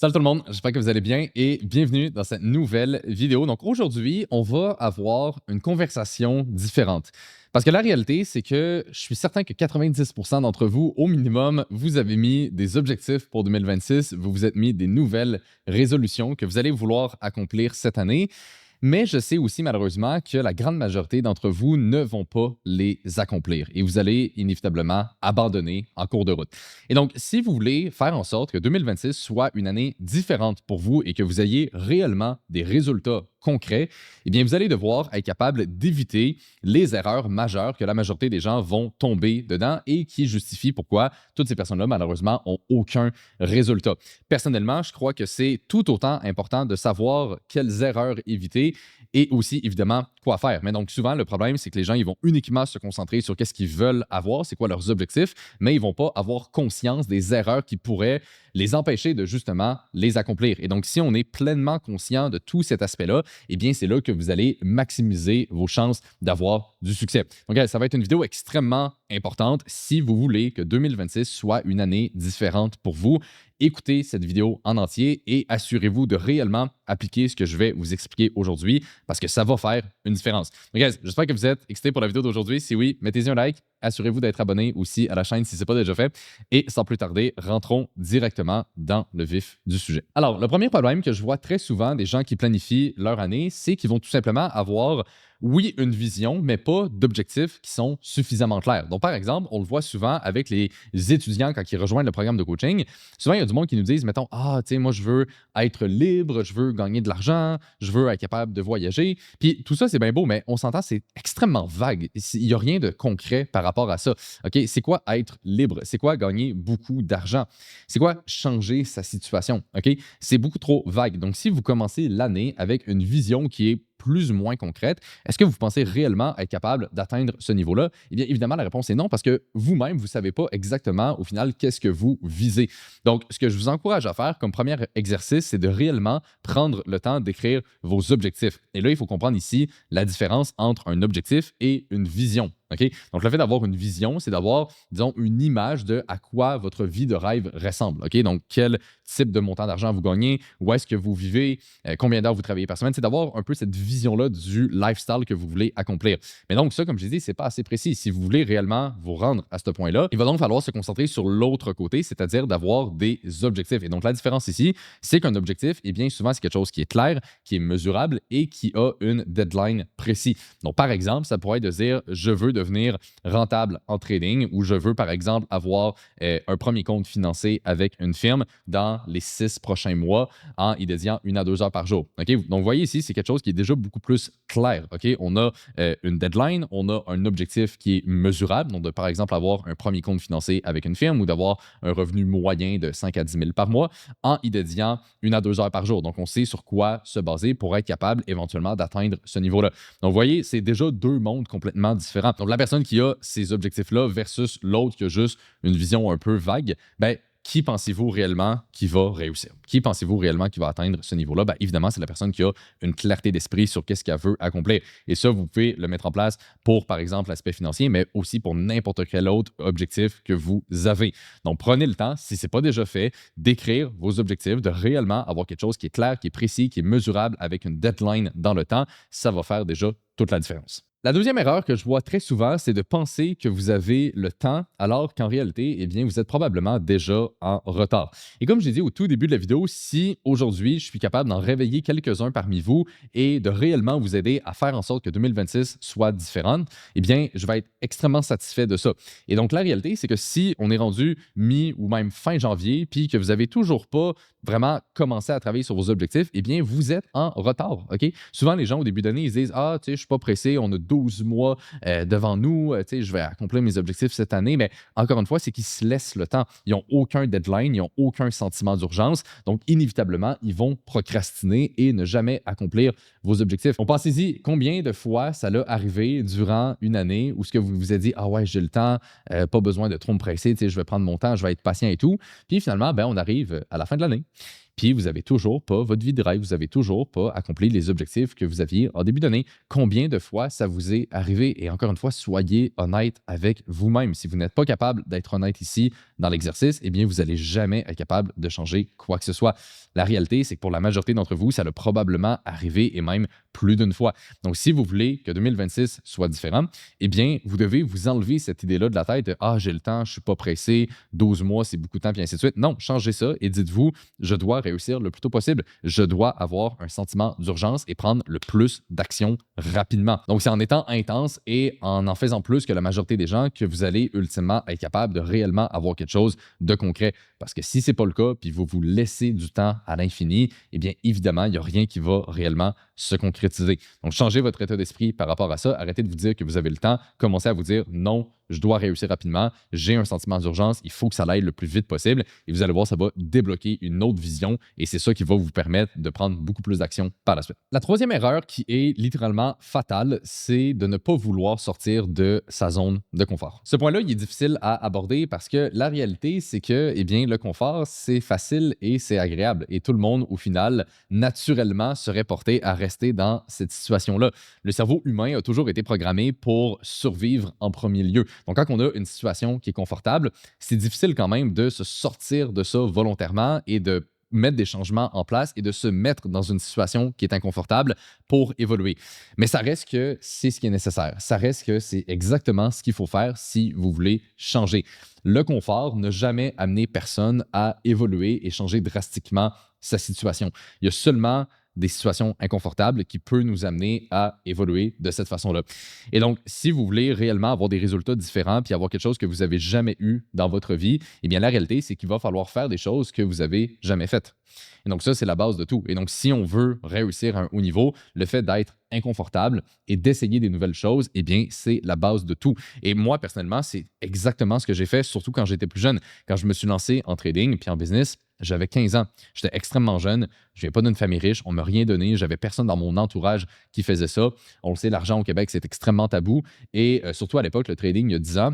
Salut tout le monde, j'espère que vous allez bien et bienvenue dans cette nouvelle vidéo. Donc aujourd'hui, on va avoir une conversation différente. Parce que la réalité, c'est que je suis certain que 90% d'entre vous, au minimum, vous avez mis des objectifs pour 2026, vous vous êtes mis des nouvelles résolutions que vous allez vouloir accomplir cette année. Mais je sais aussi malheureusement que la grande majorité d'entre vous ne vont pas les accomplir et vous allez inévitablement abandonner en cours de route. Et donc, si vous voulez faire en sorte que 2026 soit une année différente pour vous et que vous ayez réellement des résultats concrets, eh bien, vous allez devoir être capable d'éviter les erreurs majeures que la majorité des gens vont tomber dedans et qui justifient pourquoi toutes ces personnes-là, malheureusement, ont aucun résultat. Personnellement, je crois que c'est tout autant important de savoir quelles erreurs éviter et aussi, évidemment, quoi faire. Mais donc, souvent, le problème, c'est que les gens, ils vont uniquement se concentrer sur qu'est-ce qu'ils veulent avoir, c'est quoi leurs objectifs, mais ils vont pas avoir conscience des erreurs qui pourraient les empêcher de justement les accomplir. Et donc, si on est pleinement conscient de tout cet aspect-là, eh bien, c'est là que vous allez maximiser vos chances d'avoir du succès. Donc, ça va être une vidéo extrêmement importante si vous voulez que 2026 soit une année différente pour vous. Écoutez cette vidéo en entier et assurez-vous de réellement appliquer ce que je vais vous expliquer aujourd'hui parce que ça va faire une différence. Donc, guys, j'espère que vous êtes excités pour la vidéo d'aujourd'hui. Si oui, mettez-y un like. Assurez-vous d'être abonné aussi à la chaîne si ce n'est pas déjà fait. Et sans plus tarder, rentrons directement dans le vif du sujet. Alors, le premier problème que je vois très souvent des gens qui planifient leur année, c'est qu'ils vont tout simplement avoir oui, une vision, mais pas d'objectifs qui sont suffisamment clairs. Donc, par exemple, on le voit souvent avec les étudiants quand ils rejoignent le programme de coaching. Souvent, il y a du monde qui nous disent, mettons, ah, tu sais, moi, je veux être libre, je veux gagner de l'argent, je veux être capable de voyager. Puis tout ça, c'est bien beau, mais on s'entend, c'est extrêmement vague. Il n'y a rien de concret par rapport à ça. OK, c'est quoi être libre? C'est quoi gagner beaucoup d'argent? C'est quoi changer sa situation? OK, c'est beaucoup trop vague. Donc, si vous commencez l'année avec une vision qui est plus ou moins concrète, est-ce que vous pensez réellement être capable d'atteindre ce niveau-là? Eh bien, évidemment, la réponse est non, parce que vous-même, vous ne savez pas exactement, au final, qu'est-ce que vous visez. Donc, ce que je vous encourage à faire comme premier exercice, c'est de réellement prendre le temps d'écrire vos objectifs. Et là, il faut comprendre ici la différence entre un objectif et une vision. OK? Donc, le fait d'avoir une vision, c'est d'avoir, disons, une image de à quoi votre vie de rêve ressemble. OK? Donc, quel type de montant d'argent vous gagnez, où est-ce que vous vivez, combien d'heures vous travaillez par semaine. C'est d'avoir un peu cette vision-là du lifestyle que vous voulez accomplir. Mais donc, ça, comme je l'ai dit, c'est pas assez précis. Si vous voulez réellement vous rendre à ce point-là, il va donc falloir se concentrer sur l'autre côté, c'est-à-dire d'avoir des objectifs. Et donc, la différence ici, c'est qu'un objectif, eh bien, souvent, c'est quelque chose qui est clair, qui est mesurable et qui a une deadline précise. Donc, par exemple, ça pourrait être de dire, je veux devenir rentable en trading ou je veux, par exemple, avoir un premier compte financé avec une firme dans les 6 prochains mois en y dédiant 1 à 2 heures par jour. OK? Donc, vous voyez ici, c'est quelque chose qui est déjà beaucoup plus clair. OK? On a une deadline, on a un objectif qui est mesurable, donc de, par exemple, avoir un premier compte financé avec une firme ou d'avoir un revenu moyen de 5 à 10 000 par mois en y dédiant 1 à 2 heures par jour. Donc, on sait sur quoi se baser pour être capable éventuellement d'atteindre ce niveau-là. Donc, vous voyez, c'est déjà deux mondes complètement différents. Donc, la personne qui a ces objectifs-là versus l'autre qui a juste une vision un peu vague, ben, qui pensez-vous réellement qui va réussir? Qui pensez-vous réellement qui va atteindre ce niveau-là? Bien, évidemment, c'est la personne qui a une clarté d'esprit sur qu'est-ce qu'elle veut accomplir. Et ça, vous pouvez le mettre en place pour, par exemple, l'aspect financier, mais aussi pour n'importe quel autre objectif que vous avez. Donc, prenez le temps, si ce n'est pas déjà fait, d'écrire vos objectifs, de réellement avoir quelque chose qui est clair, qui est précis, qui est mesurable avec une deadline dans le temps. Ça va faire déjà toute la différence. La deuxième erreur que je vois très souvent, c'est de penser que vous avez le temps, alors qu'en réalité, eh bien, vous êtes probablement déjà en retard. Et comme j'ai dit au tout début de la vidéo, si aujourd'hui, je suis capable d'en réveiller quelques-uns parmi vous et de réellement vous aider à faire en sorte que 2026 soit différente, eh bien, je vais être extrêmement satisfait de ça. Et donc, la réalité, c'est que si on est rendu mi ou même fin janvier, puis que vous n'avez toujours pas vraiment commencé à travailler sur vos objectifs, eh bien, vous êtes en retard. OK? Souvent, les gens, au début d'année, ils se disent, ah, tu sais, je ne suis pas pressé, on a 12 mois devant nous, tu sais, je vais accomplir mes objectifs cette année. Mais encore une fois, c'est qu'ils se laissent le temps. Ils n'ont aucun deadline, ils n'ont aucun sentiment d'urgence. Donc, inévitablement, ils vont procrastiner et ne jamais accomplir vos objectifs. Donc, pensez-y, combien de fois ça l'a arrivé durant une année où ce que vous vous êtes dit, ah ouais, j'ai le temps, pas besoin de trop me presser, tu sais, je vais prendre mon temps, je vais être patient et tout. Puis finalement, ben, on arrive à la fin de l'année. puis vous n'avez toujours pas votre vie de rêve, vous n'avez toujours pas accompli les objectifs que vous aviez en début d'année. Combien de fois ça vous est arrivé? Et encore une fois, soyez honnête avec vous-même. Si vous n'êtes pas capable d'être honnête ici dans l'exercice, eh bien, vous n'allez jamais être capable de changer quoi que ce soit. La réalité, c'est que pour la majorité d'entre vous, ça l'a probablement arrivé et même plus d'une fois. Donc, si vous voulez que 2026 soit différent, eh bien, vous devez vous enlever cette idée-là de la tête de « Ah, j'ai le temps, je ne suis pas pressé, 12 mois, c'est beaucoup de temps, puis ainsi de suite. » Non, changez ça et dites-vous « Je dois réussir le plus tôt possible. Je dois avoir un sentiment d'urgence et prendre le plus d'actions rapidement. » Donc, c'est en étant intense et en faisant plus que la majorité des gens que vous allez ultimement être capable de réellement avoir quelque chose de concret. Parce que si ce n'est pas le cas, puis vous vous laissez du temps à l'infini, eh bien, évidemment, il n'y a rien qui va réellement se concrétiser. Donc, changez votre état d'esprit par rapport à ça. Arrêtez de vous dire que vous avez le temps. Commencez à vous dire non, je dois réussir rapidement. J'ai un sentiment d'urgence. Il faut que ça aille le plus vite possible. Et vous allez voir, ça va débloquer une autre vision. Et c'est ça qui va vous permettre de prendre beaucoup plus d'actions par la suite. La troisième erreur qui est littéralement fatale, c'est de ne pas vouloir sortir de sa zone de confort. Ce point-là, il est difficile à aborder parce que la réalité, c'est que, eh bien, le confort, c'est facile et c'est agréable. Et tout le monde, au final, naturellement, serait porté à rester dans cette situation-là. Le cerveau humain a toujours été programmé pour survivre en premier lieu. Donc, quand on a une situation qui est confortable, c'est difficile quand même de se sortir de ça volontairement et de mettre des changements en place et de se mettre dans une situation qui est inconfortable pour évoluer. Mais ça reste que c'est ce qui est nécessaire. Ça reste que c'est exactement ce qu'il faut faire si vous voulez changer. Le confort n'a jamais amené personne à évoluer et changer drastiquement sa situation. Il y a seulement des situations inconfortables qui peuvent nous amener à évoluer de cette façon-là. Et donc, si vous voulez réellement avoir des résultats différents puis avoir quelque chose que vous n'avez jamais eu dans votre vie, eh bien, la réalité, c'est qu'il va falloir faire des choses que vous n'avez jamais faites. Et donc, ça, c'est la base de tout. Et donc, si on veut réussir à un haut niveau, le fait d'être inconfortable et d'essayer des nouvelles choses, eh bien, c'est la base de tout. Et moi, personnellement, c'est exactement ce que j'ai fait, surtout quand j'étais plus jeune. Quand je me suis lancé en trading puis en business, j'avais 15 ans. J'étais extrêmement jeune. Je ne viens pas d'une famille riche. On ne m'a rien donné. J'avais personne dans mon entourage qui faisait ça. On le sait, l'argent au Québec, c'est extrêmement tabou. Et surtout à l'époque, le trading, il y a 10 ans,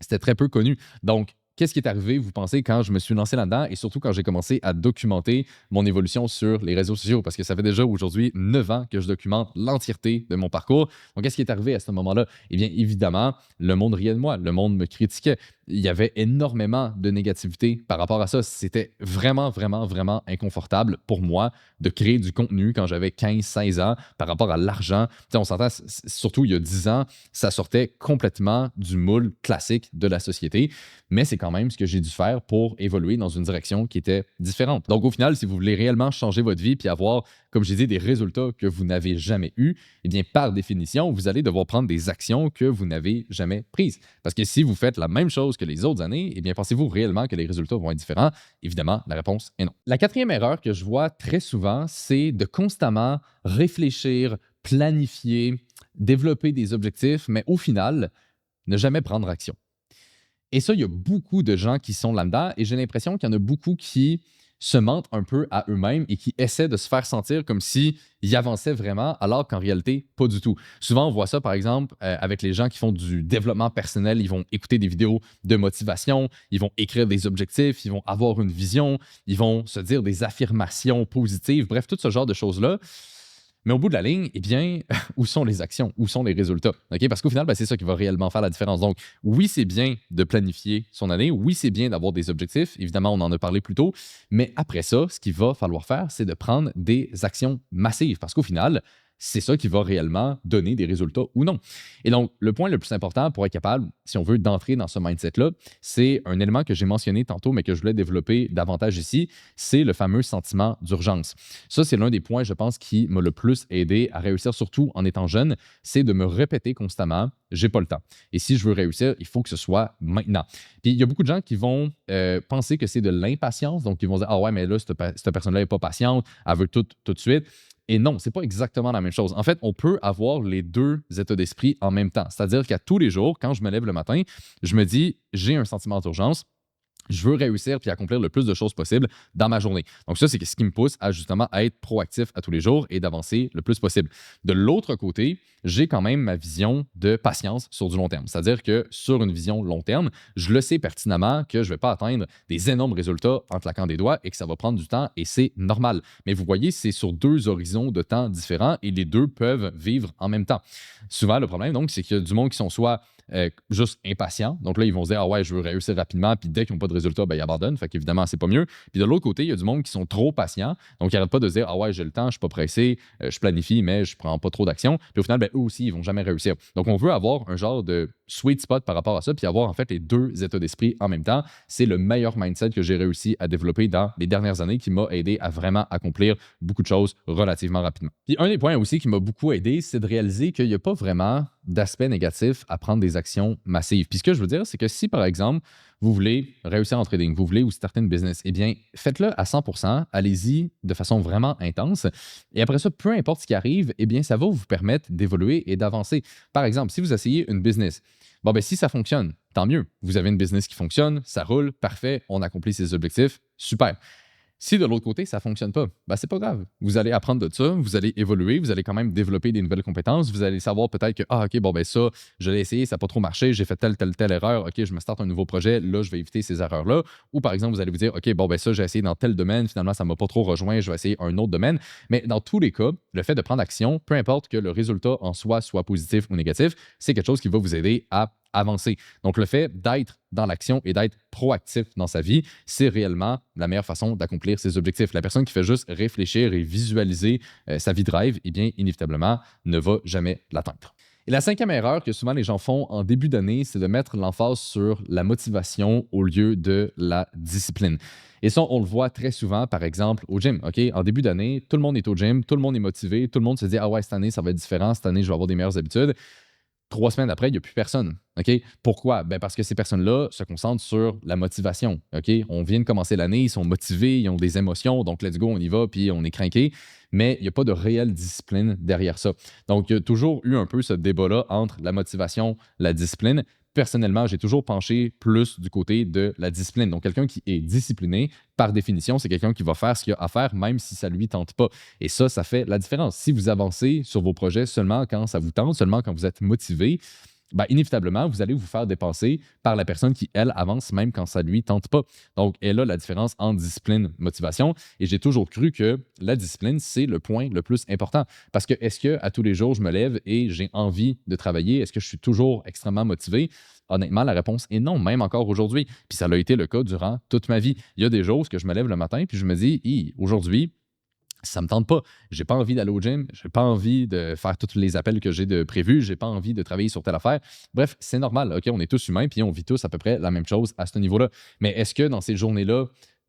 c'était très peu connu. Donc, qu'est-ce qui est arrivé, vous pensez, quand je me suis lancé là-dedans et surtout quand j'ai commencé à documenter mon évolution sur les réseaux sociaux? Parce que ça fait déjà aujourd'hui 9 ans que je documente l'entièreté de mon parcours. Donc, qu'est-ce qui est arrivé à ce moment-là? Eh bien, évidemment, le monde riait de moi. Le monde me critiquait. Il y avait énormément de négativité par rapport à ça. C'était vraiment, vraiment, vraiment inconfortable pour moi de créer du contenu quand j'avais 15-16 ans par rapport à l'argent. Tu sais, on s'entend, surtout il y a 10 ans, ça sortait complètement du moule classique de la société, mais c'est quand même ce que j'ai dû faire pour évoluer dans une direction qui était différente. Donc, au final, si vous voulez réellement changer votre vie puis avoir, comme j'ai dit, des résultats que vous n'avez jamais eus, eh bien, par définition, vous allez devoir prendre des actions que vous n'avez jamais prises. Parce que si vous faites la même chose que les autres années, eh bien, pensez-vous réellement que les résultats vont être différents? Évidemment, la réponse est non. La quatrième erreur que je vois très souvent, c'est de constamment réfléchir, planifier, développer des objectifs, mais au final, ne jamais prendre action. Et ça, il y a beaucoup de gens qui sont là-dedans et j'ai l'impression qu'il y en a beaucoup qui se mentent un peu à eux-mêmes et qui essaient de se faire sentir comme s'ils avançaient vraiment, alors qu'en réalité, pas du tout. Souvent, on voit ça, par exemple, avec les gens qui font du développement personnel. Ils vont écouter des vidéos de motivation, ils vont écrire des objectifs, ils vont avoir une vision, ils vont se dire des affirmations positives, bref, tout ce genre de choses-là. Mais au bout de la ligne, eh bien, où sont les actions? Où sont les résultats? Okay? Parce qu'au final, c'est ça qui va réellement faire la différence. Donc, oui, c'est bien de planifier son année. Oui, c'est bien d'avoir des objectifs. Évidemment, on en a parlé plus tôt. Mais après ça, ce qu'il va falloir faire, c'est de prendre des actions massives. Parce qu'au final, c'est ça qui va réellement donner des résultats ou non. Et donc, le point le plus important pour être capable, si on veut, d'entrer dans ce mindset-là, c'est un élément que j'ai mentionné tantôt, mais que je voulais développer davantage ici, c'est le fameux sentiment d'urgence. Ça, c'est l'un des points, je pense, qui m'a le plus aidé à réussir, surtout en étant jeune, c'est de me répéter constamment, j'ai pas le temps. Et si je veux réussir, il faut que ce soit maintenant. Puis, il y a beaucoup de gens qui vont penser que c'est de l'impatience, donc ils vont dire, ah ouais, mais là, cette personne-là n'est pas patiente, elle veut tout de suite. Et non, c'est pas exactement la même chose. En fait, on peut avoir les deux états d'esprit en même temps. C'est-à-dire qu'à tous les jours, quand je me lève le matin, je me dis, j'ai un sentiment d'urgence. je veux réussir puis accomplir le plus de choses possible dans ma journée. Donc ça, c'est ce qui me pousse à justement à être proactif à tous les jours et d'avancer le plus possible. De l'autre côté, j'ai quand même ma vision de patience sur du long terme. C'est-à-dire que sur une vision long terme, je le sais pertinemment que je ne vais pas atteindre des énormes résultats en claquant des doigts et que ça va prendre du temps et c'est normal. Mais vous voyez, c'est sur deux horizons de temps différents et les deux peuvent vivre en même temps. Souvent, le problème, donc, c'est qu'il y a du monde qui sont soit juste impatients. Donc là, ils vont se dire, ah ouais, je veux réussir rapidement. Puis dès qu'ils n'ont pas de résultat, ben, ils abandonnent. Fait qu'évidemment, c'est pas mieux. Puis de l'autre côté, il y a du monde qui sont trop patients. Donc, ils n'arrêtent pas de se dire, ah ouais, j'ai le temps, je suis pas pressé, je planifie, mais je prends pas trop d'action. Puis au final, ben, eux aussi, ils vont jamais réussir. Donc, on veut avoir un genre de sweet spot par rapport à ça, puis avoir en fait les deux états d'esprit en même temps. C'est le meilleur mindset que j'ai réussi à développer dans les dernières années qui m'a aidé à vraiment accomplir beaucoup de choses relativement rapidement. Puis un des points aussi qui m'a beaucoup aidé, c'est de réaliser qu'il n'y a pas vraiment d'aspect négatif à prendre des actions massives. Puis ce que je veux dire, c'est que si par exemple, vous voulez réussir en trading, vous voulez ou starter une business, eh bien, faites-le à 100%, allez-y de façon vraiment intense. Et après ça, peu importe ce qui arrive, eh bien, ça va vous permettre d'évoluer et d'avancer. Par exemple, si vous essayez une business, bon, ben si ça fonctionne, tant mieux. Vous avez une business qui fonctionne, ça roule, parfait, on accomplit ses objectifs, super. Si de l'autre côté, ça ne fonctionne pas, ben c'est pas grave. Vous allez apprendre de ça, vous allez évoluer, vous allez quand même développer des nouvelles compétences, vous allez savoir peut-être que, ah, OK, bon, ben ça, je l'ai essayé, ça n'a pas trop marché, j'ai fait telle erreur, OK, je me starte un nouveau projet, là, je vais éviter ces erreurs-là. Ou par exemple, vous allez vous dire, OK, bon, ben ça, j'ai essayé dans tel domaine, finalement, ça ne m'a pas trop rejoint, je vais essayer un autre domaine. Mais dans tous les cas, le fait de prendre action, peu importe que le résultat en soi soit positif ou négatif, c'est quelque chose qui va vous aider à avancer. Donc, le fait d'être dans l'action et d'être proactif dans sa vie, c'est réellement la meilleure façon d'accomplir ses objectifs. La personne qui fait juste réfléchir et visualiser sa vie de rêve, eh bien, inévitablement, ne va jamais l'atteindre. Et la cinquième erreur que souvent les gens font en début d'année, c'est de mettre l'emphase sur la motivation au lieu de la discipline. Et ça, on le voit très souvent, par exemple, au gym. OK? En début d'année, tout le monde est au gym, tout le monde est motivé, tout le monde se dit, ah ouais, cette année, ça va être différent, cette année, je vais avoir des meilleures habitudes. 3 semaines après, il n'y a plus personne. OK? Pourquoi? Ben parce que ces personnes-là se concentrent sur la motivation. OK? On vient de commencer l'année, ils sont motivés, ils ont des émotions, donc let's go, on y va, puis on est craqué. Mais il n'y a pas de réelle discipline derrière ça. Donc, il y a toujours eu un peu ce débat-là entre la motivation, la discipline. Personnellement, j'ai toujours penché plus du côté de la discipline. Donc, quelqu'un qui est discipliné, par définition, c'est quelqu'un qui va faire ce qu'il a à faire, même si ça ne lui tente pas. Et ça fait la différence. Si vous avancez sur vos projets seulement quand ça vous tente, seulement quand vous êtes motivé, ben, inévitablement, vous allez vous faire dépenser par la personne qui, elle, avance même quand ça ne lui tente pas. Donc, elle a la différence entre discipline et motivation. Et j'ai toujours cru que la discipline, c'est le point le plus important. Parce que est-ce qu'à tous les jours, je me lève et j'ai envie de travailler? Est-ce que je suis toujours extrêmement motivé? Honnêtement, la réponse est non, même encore aujourd'hui. Puis ça a été le cas durant toute ma vie. Il y a des jours où je me lève le matin puis je me dis, aujourd'hui, ça me tente pas. J'ai pas envie d'aller au gym, j'ai pas envie de faire tous les appels que j'ai de prévus, j'ai pas envie de travailler sur telle affaire. Bref, c'est normal, OK, on est tous humains puis on vit tous à peu près la même chose à ce niveau-là. Mais est-ce que dans ces journées-là,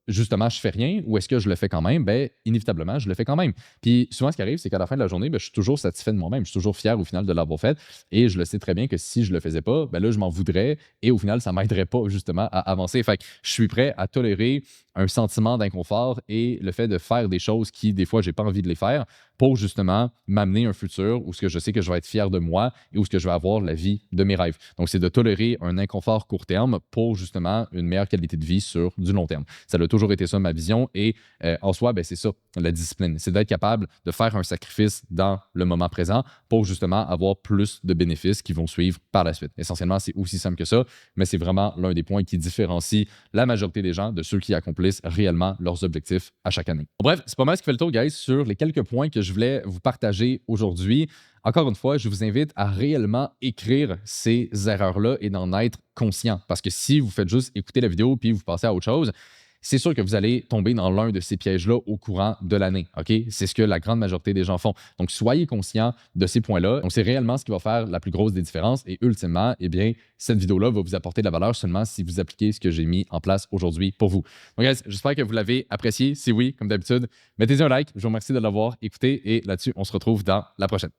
justement, je fais rien ou est-ce que je le fais quand même? Ben, inévitablement, je le fais quand même. Puis souvent, ce qui arrive, c'est qu'à la fin de la journée, ben, je suis toujours satisfait de moi-même. Je suis toujours fier au final de l'avoir fait. Et je le sais très bien que si je le faisais pas, ben là, je m'en voudrais et au final, ça m'aiderait pas justement à avancer. Fait que je suis prêt à tolérer un sentiment d'inconfort et le fait de faire des choses qui, des fois, j'ai pas envie de les faire pour justement m'amener un futur où ce que je sais que je vais être fier de moi et où ce que je vais avoir la vie de mes rêves. Donc, c'est de tolérer un inconfort court terme pour justement une meilleure qualité de vie sur du long terme. Ça a toujours été ça ma vision et en soi, ben, c'est ça, la discipline. C'est d'être capable de faire un sacrifice dans le moment présent pour justement avoir plus de bénéfices qui vont suivre par la suite. Essentiellement, c'est aussi simple que ça, mais c'est vraiment l'un des points qui différencie la majorité des gens de ceux qui accomplissent réellement leurs objectifs à chaque année. Bref, c'est pas mal ce qui fait le tour, guys, sur les quelques points que je voulais vous partager aujourd'hui. Encore une fois, je vous invite à réellement écrire ces erreurs-là et d'en être conscient. Parce que si vous faites juste écouter la vidéo puis vous passez à autre chose, c'est sûr que vous allez tomber dans l'un de ces pièges-là au courant de l'année. OK? C'est ce que la grande majorité des gens font. Donc, soyez conscients de ces points-là. Donc, c'est réellement ce qui va faire la plus grosse des différences. Et ultimement, eh bien, cette vidéo-là va vous apporter de la valeur seulement si vous appliquez ce que j'ai mis en place aujourd'hui pour vous. Donc, guys, j'espère que vous l'avez apprécié. Si oui, comme d'habitude, mettez-y un like. Je vous remercie de l'avoir écouté. Et là-dessus, on se retrouve dans la prochaine.